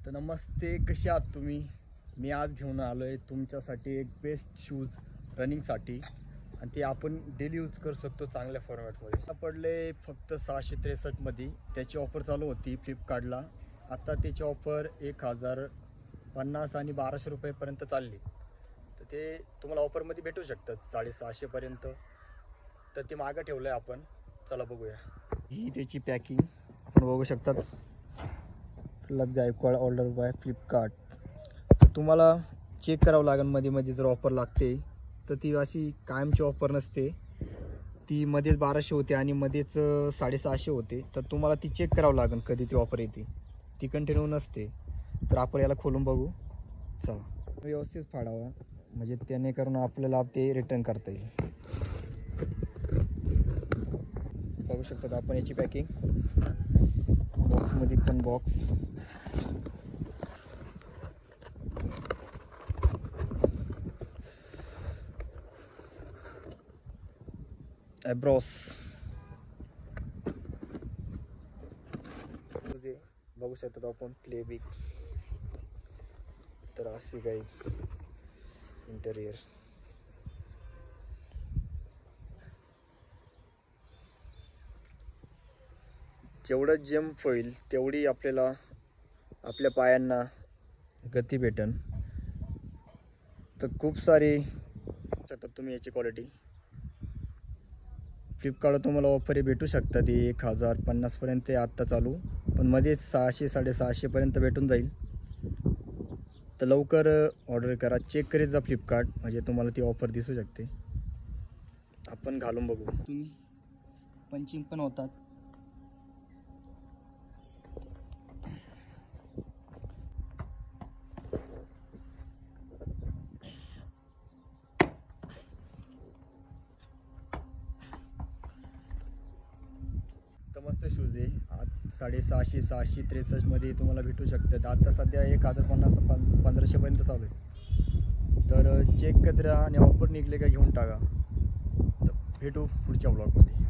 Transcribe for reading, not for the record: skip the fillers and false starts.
तर नमस्ते, कसे आहात तुम्ही? मी आज घेऊन आलो आहे तुमच्यासाठी एक बेस्ट शूज रनिंगसाठी, आणि ते आपण डेली यूज करू शकतो चांगल्या फॉर्मॅटमध्ये. पडले फक्त 663मध्ये. त्याची ऑफर चालू होती फ्लिपकार्टला. आता त्याची ऑफर 1050 आणि 1200 रुपयेपर्यंत चालली. तर ते तुम्हाला ऑफरमध्ये भेटू शकतात 650पर्यंत. तर ते मागं ठेवलं आहे आपण. चला बघूया. ही त्याची पॅकिंग आपण बघू शकतात. Gaikwad order by Flipkart. तर तुम्हाला चेक करावं लागेल मध्ये जर ऑफर लागते तर ती अशी कायमची ऑफर नसते. ती मध्येच 1200 होते आणि मध्येच 650 होते. तर तुम्हाला ती चेक करावं लागेल कधी ती ऑफर येते. ती कंटिन्यू नसते. तर आपण याला खोलून बघू. चला, व्यवस्थित फाडावा म्हणजे त्याने करून आपल्याला ते रिटर्न करता येईल. बघू शकतात आपण याची पॅकिंग. बॉक्समध्ये पण बॉक्स. ॲब्रॉस बघू शकतो आपण. प्लेबिक. तर अशी काही इंटेरियर. जेवढं जंप होईल तेवढी आपल्याला आपल्या पायांना गती भेटन. तर खूप सारी शकतात तुम्ही याची क्वालिटी. फ्लिपकार्टवर तुम्हाला ऑफर भेटू शकतात. ती 1050पर्यंत आत्ता चालू, पण मध्येच 600-650पर्यंत भेटून जाईल. तर लवकर ऑर्डर करा. चेक करीत जा फ्लिपकार्ट, म्हणजे तुम्हाला ती ऑफर दिसू शकते. आपण घालून बघू. तुम्ही पंचिंग पण होतात. तर मस्त शूज आहे. आज 650-663मध्ये तुम्हाला भेटू शकतात. आता सध्या 1050-1500पर्यंत चालू आहे. तर चेक करा आणि ऑफर निघले का घेऊन टाका. तर भेटू पुढच्या ब्लॉगमध्ये.